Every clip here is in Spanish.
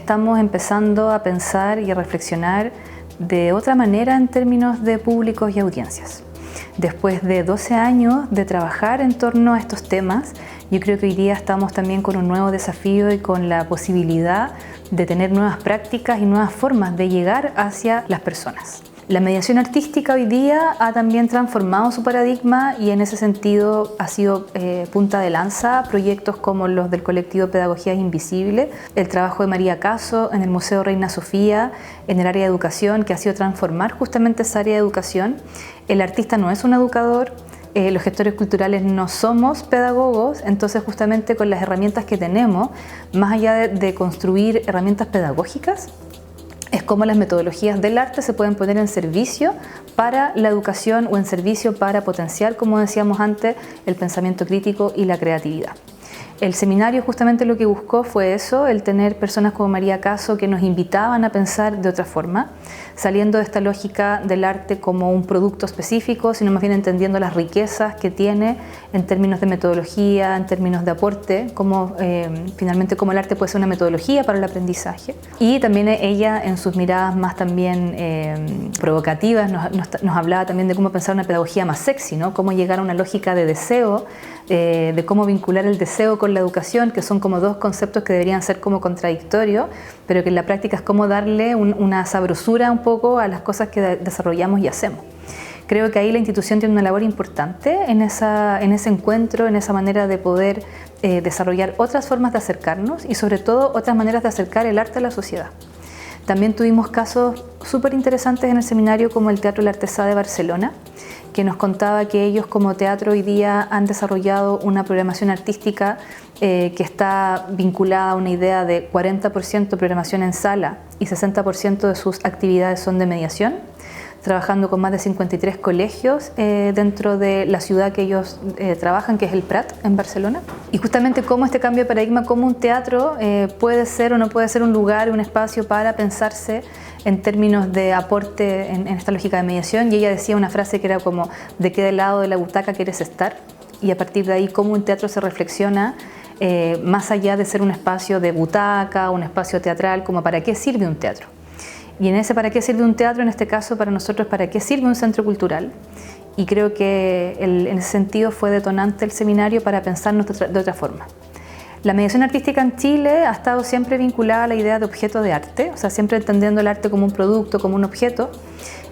estamos empezando a pensar y a reflexionar de otra manera en términos de públicos y audiencias. Después de 12 años de trabajar en torno a estos temas, yo creo que hoy día estamos también con un nuevo desafío y con la posibilidad de tener nuevas prácticas y nuevas formas de llegar hacia las personas. La mediación artística hoy día ha también transformado su paradigma y en ese sentido ha sido punta de lanza proyectos como los del colectivo Pedagogías Invisibles, el trabajo de María Caso en el Museo Reina Sofía, en el área de educación, que ha sido transformar justamente esa área de educación. El artista no es un educador, los gestores culturales no somos pedagogos, entonces justamente con las herramientas que tenemos, más allá de construir herramientas pedagógicas, es cómo las metodologías del arte se pueden poner en servicio para la educación o en servicio para potenciar, como decíamos antes, el pensamiento crítico y la creatividad. El seminario justamente lo que buscó fue eso, el tener personas como María Caso que nos invitaban a pensar de otra forma, saliendo de esta lógica del arte como un producto específico, sino más bien entendiendo las riquezas que tiene en términos de metodología, en términos de aporte, finalmente cómo el arte puede ser una metodología para el aprendizaje. Y también ella en sus miradas más también provocativas nos hablaba también de cómo pensar una pedagogía más sexy, ¿no? Cómo llegar a una lógica de deseo, de cómo vincular el deseo con la educación, que son como dos conceptos que deberían ser como contradictorios, pero que en la práctica es como darle una sabrosura un poco a las cosas que desarrollamos y hacemos. Creo que ahí la institución tiene una labor importante en ese encuentro, en esa manera de poder desarrollar otras formas de acercarnos y sobre todo otras maneras de acercar el arte a la sociedad. También tuvimos casos súper interesantes en el seminario como el Teatro El Artesà de Barcelona, que nos contaba que ellos como teatro hoy día han desarrollado una programación artística que está vinculada a una idea de 40% programación en sala y 60% de sus actividades son de mediación, trabajando con más de 53 colegios dentro de la ciudad que ellos trabajan, que es el Prat, en Barcelona. Y justamente cómo este cambio de paradigma, cómo un teatro puede ser o no puede ser un lugar, un espacio para pensarse en términos de aporte en esta lógica de mediación. Y ella decía una frase que era como, ¿de qué lado de la butaca quieres estar? Y a partir de ahí, cómo un teatro se reflexiona más allá de ser un espacio de butaca, un espacio teatral, como para qué sirve un teatro. Y en ese para qué sirve un teatro, en este caso para nosotros, para qué sirve un centro cultural. Y creo que en ese sentido fue detonante el seminario para pensarnos de otra forma. La mediación artística en Chile ha estado siempre vinculada a la idea de objeto de arte, o sea, siempre entendiendo el arte como un producto, como un objeto.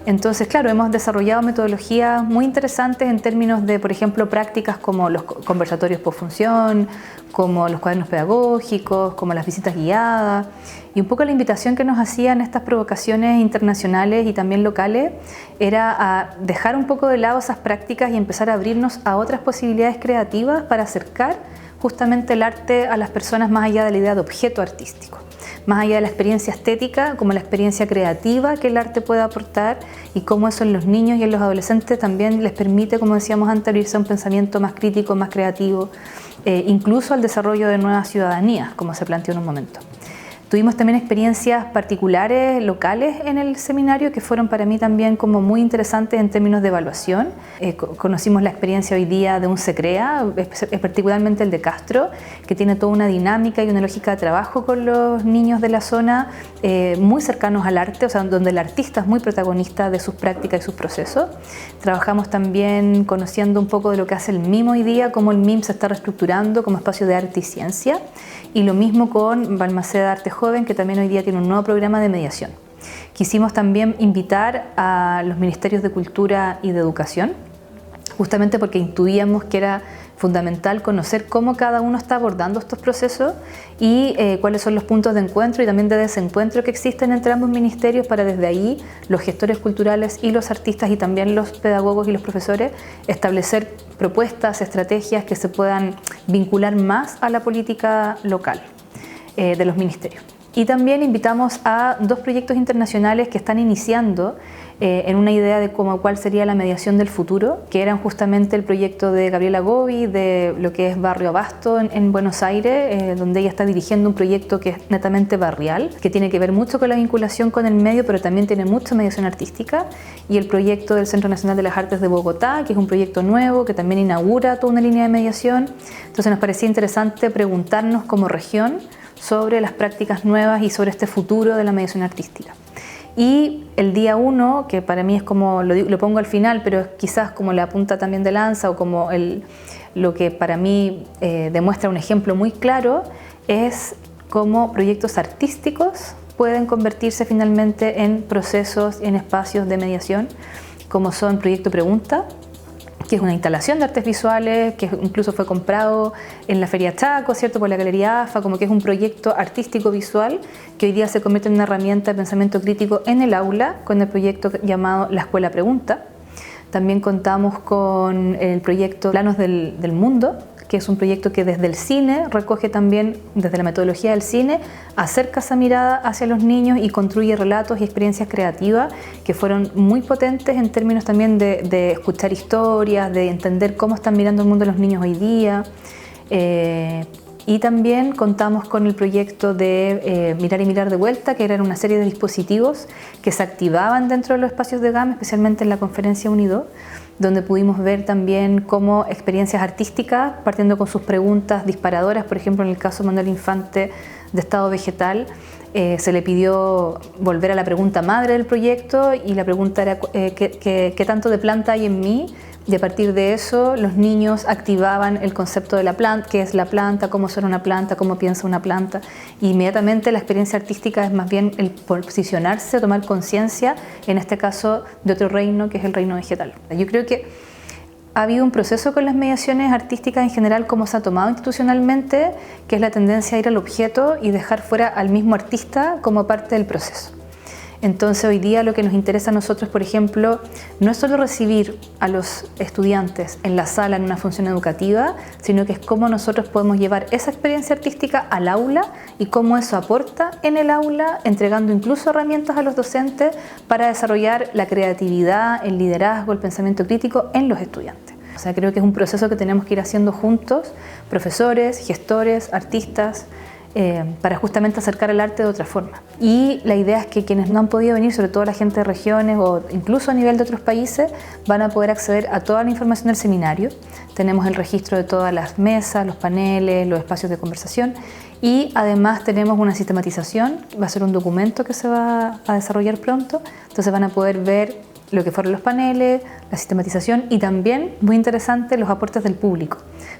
Entonces, claro, hemos desarrollado metodologías muy interesantes en términos de, por ejemplo, prácticas como los conversatorios por función, como los cuadernos pedagógicos, como las visitas guiadas. Y un poco la invitación que nos hacían estas provocaciones internacionales y también locales era a dejar un poco de lado esas prácticas y empezar a abrirnos a otras posibilidades creativas para acercar justamente el arte a las personas más allá de la idea de objeto artístico, más allá de la experiencia estética, como la experiencia creativa que el arte puede aportar y cómo eso en los niños y en los adolescentes también les permite, como decíamos antes, abrirse a un pensamiento más crítico, más creativo, incluso al desarrollo de nuevas ciudadanías, como se planteó en un momento. Tuvimos también experiencias particulares, locales en el seminario que fueron para mí también como muy interesantes en términos de evaluación. Conocimos la experiencia hoy día de un SECREA, particularmente el de Castro, que tiene toda una dinámica y una lógica de trabajo con los niños de la zona, muy cercanos al arte, o sea, donde el artista es muy protagonista de sus prácticas y sus procesos. Trabajamos también conociendo un poco de lo que hace el MIM hoy día, cómo el MIM se está reestructurando como espacio de arte y ciencia, y lo mismo con Balmaceda Arte Joven, que también hoy día tiene un nuevo programa de mediación. Quisimos también invitar a los Ministerios de Cultura y de Educación, justamente porque intuíamos que era fundamental conocer cómo cada uno está abordando estos procesos y cuáles son los puntos de encuentro y también de desencuentro que existen entre ambos ministerios para desde ahí los gestores culturales y los artistas y también los pedagogos y los profesores establecer propuestas, estrategias que se puedan vincular más a la política local de los ministerios. Y también invitamos a dos proyectos internacionales que están iniciando en una idea de cuál sería la mediación del futuro, que eran justamente el proyecto de Gabriela Gobi, de lo que es Barrio Abasto en Buenos Aires, donde ella está dirigiendo un proyecto que es netamente barrial, que tiene que ver mucho con la vinculación con el medio, pero también tiene mucha mediación artística, y el proyecto del Centro Nacional de las Artes de Bogotá, que es un proyecto nuevo, que también inaugura toda una línea de mediación. Entonces nos parecía interesante preguntarnos como región sobre las prácticas nuevas y sobre este futuro de la mediación artística. Y el día 1, que para mí es como, lo pongo al final, pero es quizás como la punta también de lanza o como lo que para mí demuestra un ejemplo muy claro, es cómo proyectos artísticos pueden convertirse finalmente en procesos, en espacios de mediación, como son Proyecto Pregunta, que es una instalación de artes visuales, que incluso fue comprado en la Feria Chaco, ¿cierto?, por la Galería AFA, como que es un proyecto artístico visual que hoy día se convierte en una herramienta de pensamiento crítico en el aula, con el proyecto llamado La Escuela Pregunta. También contamos con el proyecto Planos del Mundo, que es un proyecto que desde el cine recoge también, desde la metodología del cine, acerca esa mirada hacia los niños y construye relatos y experiencias creativas que fueron muy potentes en términos también de escuchar historias, de entender cómo están mirando el mundo los niños hoy día. Y también contamos con el proyecto de Mirar y Mirar de Vuelta, que eran una serie de dispositivos que se activaban dentro de los espacios de GAM, especialmente en la conferencia UNIDO, donde pudimos ver también cómo experiencias artísticas, partiendo con sus preguntas disparadoras, por ejemplo en el caso de Manuel Infante de Estado Vegetal, se le pidió volver a la pregunta madre del proyecto y la pregunta era ¿qué tanto de planta hay en mí? Y a partir de eso los niños activaban el concepto de la planta, qué es la planta, cómo suena una planta, cómo piensa una planta. Y inmediatamente la experiencia artística es más bien el posicionarse, tomar conciencia, en este caso de otro reino que es el reino vegetal. Yo creo que ha habido un proceso con las mediaciones artísticas en general, como se ha tomado institucionalmente, que es la tendencia a ir al objeto y dejar fuera al mismo artista como parte del proceso. Entonces hoy día lo que nos interesa a nosotros, por ejemplo, no es solo recibir a los estudiantes en la sala en una función educativa, sino que es cómo nosotros podemos llevar esa experiencia artística al aula y cómo eso aporta en el aula, entregando incluso herramientas a los docentes para desarrollar la creatividad, el liderazgo, el pensamiento crítico en los estudiantes. O sea, creo que es un proceso que tenemos que ir haciendo juntos, profesores, gestores, artistas, para justamente acercar el arte de otra forma. Y la idea es que quienes no han podido venir, sobre todo la gente de regiones o incluso a nivel de otros países, van a poder acceder a toda la información del seminario. Tenemos el registro de todas las mesas, los paneles, los espacios de conversación y además tenemos una sistematización, va a ser un documento que se va a desarrollar pronto, entonces van a poder ver lo que fueron los paneles, la sistematización y también, muy interesante, los aportes del público,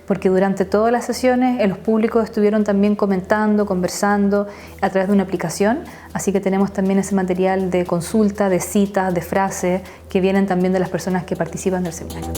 porque durante todas las sesiones los públicos estuvieron también comentando, conversando a través de una aplicación, así que tenemos también ese material de consulta, de citas, de frases que vienen también de las personas que participan del seminario.